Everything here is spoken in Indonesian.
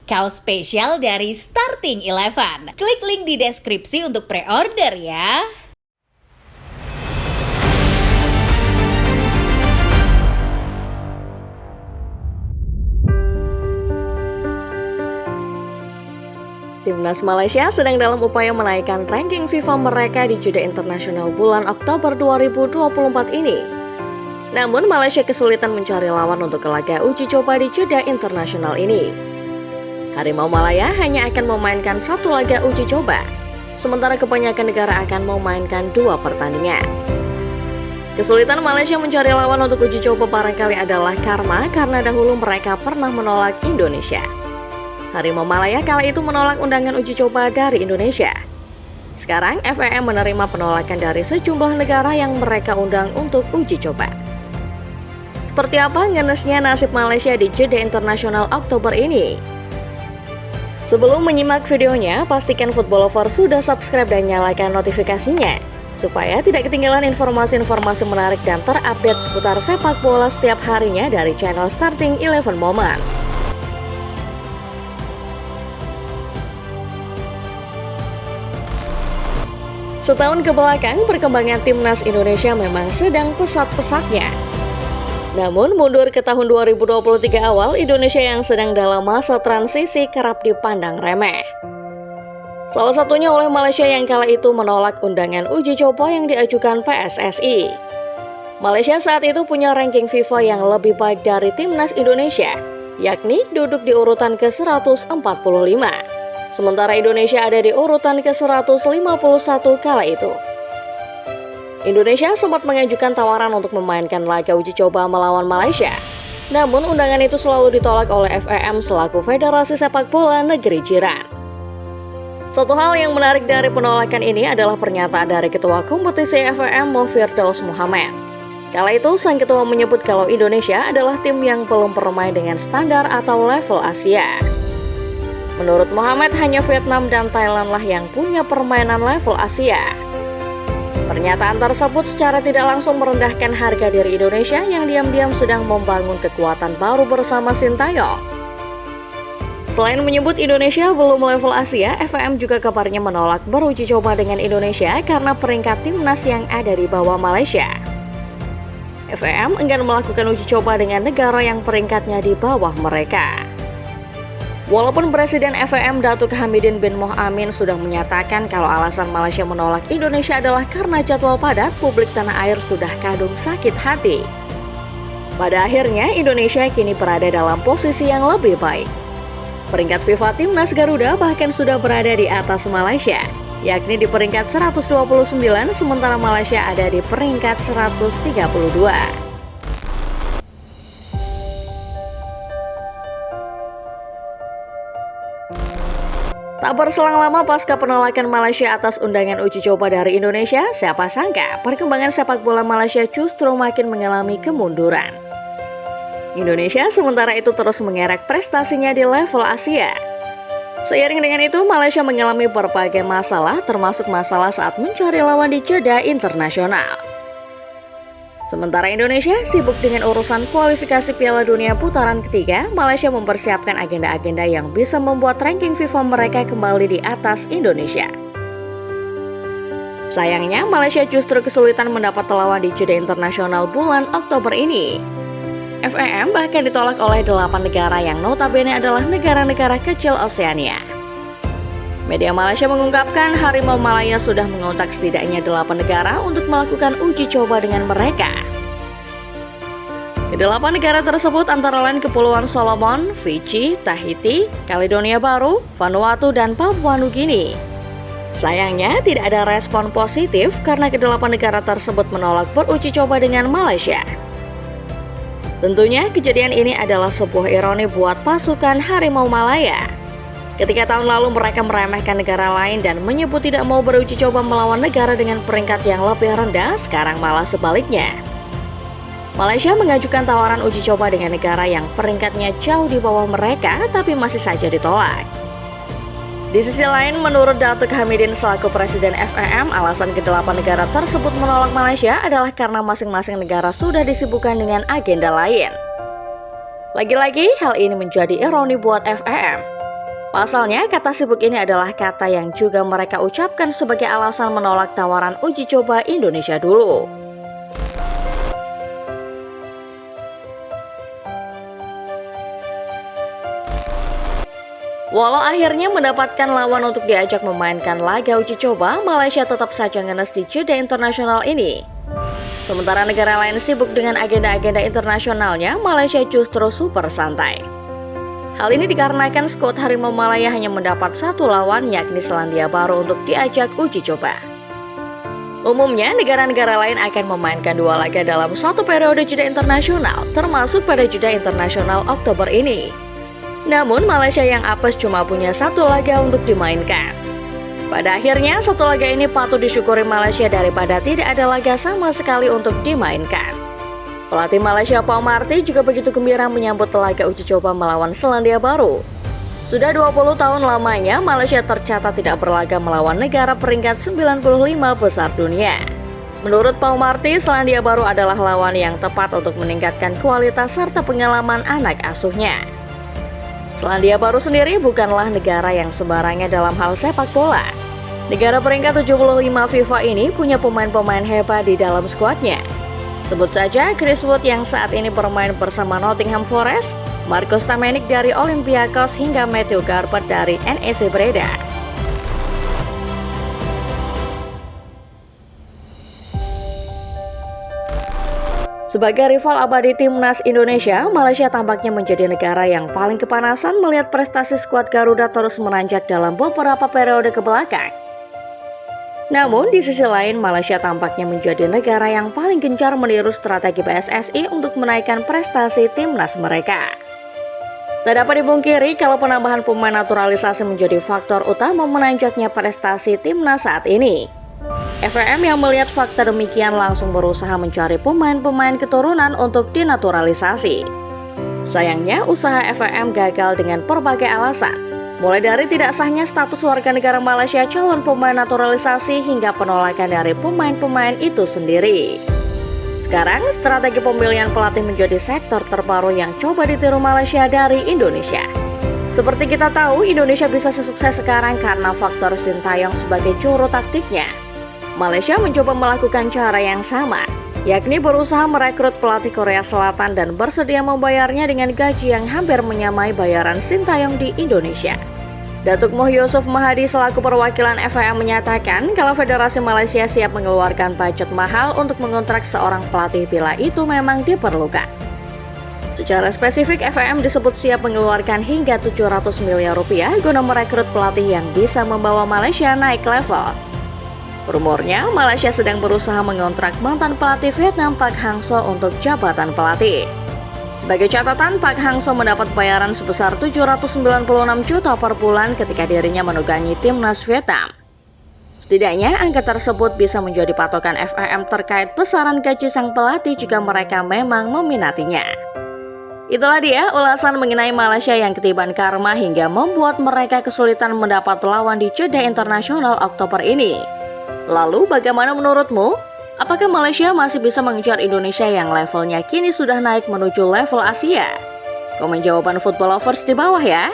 kaos spesial dari Starting Eleven. Klik link di deskripsi untuk pre-order ya. Timnas Malaysia sedang dalam upaya menaikkan ranking FIFA mereka di jeda internasional bulan Oktober 2024 ini. Namun Malaysia kesulitan mencari lawan untuk laga uji coba di jeda internasional ini. Harimau Malaya hanya akan memainkan satu laga uji coba, sementara kebanyakan negara akan memainkan 2 pertandingan. Kesulitan Malaysia mencari lawan untuk uji coba barangkali adalah karena dahulu mereka pernah menolak Indonesia. Harimau Malaya kala itu menolak undangan uji coba dari Indonesia. Sekarang FEM menerima penolakan dari sejumlah negara yang mereka undang untuk uji coba. Seperti apa ngenesnya nasib Malaysia di jeda internasional Oktober ini? Sebelum menyimak videonya, pastikan Football Lover sudah subscribe dan nyalakan notifikasinya supaya tidak ketinggalan informasi-informasi menarik dan terupdate seputar sepak bola setiap harinya dari channel Starting Eleven Moment. Setahun ke belakang, perkembangan timnas Indonesia memang sedang pesat-pesatnya. Namun, mundur ke tahun 2023 awal, Indonesia yang sedang dalam masa transisi kerap dipandang remeh. Salah satunya oleh Malaysia yang kala itu menolak undangan uji coba yang diajukan PSSI. Malaysia saat itu punya ranking FIFA yang lebih baik dari timnas Indonesia, yakni duduk di urutan ke-145. Sementara Indonesia ada di urutan ke-151 kala itu. Indonesia sempat mengajukan tawaran untuk memainkan laga uji coba melawan Malaysia. Namun undangan itu selalu ditolak oleh FEM selaku Federasi Sepak Bola Negeri Jiran. Satu hal yang menarik dari penolakan ini adalah pernyataan dari Ketua Kompetisi FEM Firdaus Muhammad. Kala itu sang ketua menyebut kalau Indonesia adalah tim yang belum bermain dengan standar atau level Asia. Menurut Muhammad, hanya Vietnam dan Thailand lah yang punya permainan level Asia. Pernyataan tersebut secara tidak langsung merendahkan harga diri Indonesia yang diam-diam sedang membangun kekuatan baru bersama Sintayong. Selain menyebut Indonesia belum level Asia, FEM juga kabarnya menolak beruji coba dengan Indonesia karena peringkat timnas yang ada di bawah Malaysia. FEM enggan melakukan uji coba dengan negara yang peringkatnya di bawah mereka. Walaupun Presiden FEM Datuk Hamidin bin Moh Amin sudah menyatakan kalau alasan Malaysia menolak Indonesia adalah karena jadwal padat, publik tanah air sudah kadung sakit hati. Pada akhirnya, Indonesia kini berada dalam posisi yang lebih baik. Peringkat FIFA Timnas Garuda bahkan sudah berada di atas Malaysia, yakni di peringkat 129, sementara Malaysia ada di peringkat 132. Tak berselang lama pasca penolakan Malaysia atas undangan uji coba dari Indonesia, siapa sangka perkembangan sepak bola Malaysia justru makin mengalami kemunduran. Indonesia sementara itu terus mengerek prestasinya di level Asia. Seiring dengan itu, Malaysia mengalami berbagai masalah, termasuk masalah saat mencari lawan di jeda internasional. Sementara Indonesia sibuk dengan urusan kualifikasi Piala Dunia putaran ketiga, Malaysia mempersiapkan agenda-agenda yang bisa membuat ranking FIFA mereka kembali di atas Indonesia. Sayangnya, Malaysia justru kesulitan mendapat lawan di jeda internasional bulan Oktober ini. FEM bahkan ditolak oleh 8 negara yang notabene adalah negara-negara kecil Oseania. Media Malaysia mengungkapkan Harimau Malaya sudah mengontak setidaknya 8 negara untuk melakukan uji coba dengan mereka. Kedelapan negara tersebut antara lain Kepulauan Solomon, Fiji, Tahiti, Kaledonia Baru, Vanuatu, dan Papua Nugini. Sayangnya tidak ada respon positif karena kedelapan negara tersebut menolak beruji coba dengan Malaysia. Tentunya kejadian ini adalah sebuah ironi buat pasukan Harimau Malaya. Ketika tahun lalu mereka meremehkan negara lain dan menyebut tidak mau beruji coba melawan negara dengan peringkat yang lebih rendah, sekarang malah sebaliknya. Malaysia mengajukan tawaran uji coba dengan negara yang peringkatnya jauh di bawah mereka, tapi masih saja ditolak. Di sisi lain, menurut Datuk Hamidin selaku Presiden FEM, alasan ke-8 negara tersebut menolak Malaysia adalah karena masing-masing negara sudah disibukkan dengan agenda lain. Lagi-lagi, hal ini menjadi ironi buat FEM. Pasalnya, kata sibuk ini adalah kata yang juga mereka ucapkan sebagai alasan menolak tawaran uji coba Indonesia dulu. Walau akhirnya mendapatkan lawan untuk diajak memainkan laga uji coba, Malaysia tetap saja ngenes di jeda internasional ini. Sementara negara lain sibuk dengan agenda-agenda internasionalnya, Malaysia justru super santai. Hal ini dikarenakan skuad Harimau Malaya hanya mendapat satu lawan, yakni Selandia Baru untuk diajak uji coba. Umumnya, negara-negara lain akan memainkan 2 laga dalam satu periode jeda internasional, termasuk pada jeda internasional Oktober ini. Namun, Malaysia yang apes cuma punya 1 laga untuk dimainkan. Pada akhirnya, 1 laga ini patut disyukuri Malaysia daripada tidak ada laga sama sekali untuk dimainkan. Pelatih Malaysia Paul Marty juga begitu gembira menyambut laga uji coba melawan Selandia Baru. Sudah 20 tahun lamanya, Malaysia tercatat tidak berlaga melawan negara peringkat 95 besar dunia. Menurut Paul Marty, Selandia Baru adalah lawan yang tepat untuk meningkatkan kualitas serta pengalaman anak asuhnya. Selandia Baru sendiri bukanlah negara yang sembarangan dalam hal sepak bola. Negara peringkat 75 FIFA ini punya pemain-pemain hebat di dalam skuadnya. Sebut saja Chris Wood yang saat ini bermain bersama Nottingham Forest, Marco Stamenik dari Olympiakos hingga Matthew Garber dari NEC Breda. Sebagai rival abadi timnas Indonesia, Malaysia tampaknya menjadi negara yang paling kepanasan melihat prestasi skuad Garuda terus menanjak dalam beberapa periode kebelakang. Namun, di sisi lain, Malaysia tampaknya menjadi negara yang paling gencar meniru strategi PSSI untuk menaikkan prestasi timnas mereka. Tak dapat dipungkiri kalau penambahan pemain naturalisasi menjadi faktor utama menanjaknya prestasi timnas saat ini. FVM yang melihat fakta demikian langsung berusaha mencari pemain-pemain keturunan untuk dinaturalisasi. Sayangnya, usaha FVM gagal dengan berbagai alasan, mulai dari tidak sahnya status warga negara Malaysia calon pemain naturalisasi hingga penolakan dari pemain-pemain itu sendiri. Sekarang, strategi pemilihan pelatih menjadi sektor terbaru yang coba ditiru Malaysia dari Indonesia. Seperti kita tahu, Indonesia bisa sesukses sekarang karena faktor Sintayong sebagai juru taktiknya. Malaysia mencoba melakukan cara yang sama, yakni berusaha merekrut pelatih Korea Selatan dan bersedia membayarnya dengan gaji yang hampir menyamai bayaran Sintayong di Indonesia. Datuk Moh Yusuf Mahadi selaku perwakilan FVM menyatakan kalau Federasi Malaysia siap mengeluarkan budget mahal untuk mengontrak seorang pelatih bila itu memang diperlukan. Secara spesifik, FVM disebut siap mengeluarkan hingga 700 miliar rupiah guna merekrut pelatih yang bisa membawa Malaysia naik level. Rumornya, Malaysia sedang berusaha mengontrak mantan pelatih Vietnam Park Hang-seo untuk jabatan pelatih. Sebagai catatan, Park Hang-seo mendapat bayaran sebesar 796 juta per bulan ketika dirinya menugangi timnas Vietnam. Setidaknya, angka tersebut bisa menjadi patokan FVM terkait besaran gaji sang pelatih jika mereka memang meminatinya. Itulah dia ulasan mengenai Malaysia yang ketiban karma hingga membuat mereka kesulitan mendapat lawan di jeda internasional Oktober ini. Lalu bagaimana menurutmu? Apakah Malaysia masih bisa mengejar Indonesia yang levelnya kini sudah naik menuju level Asia? Komen jawaban Football Lovers di bawah ya.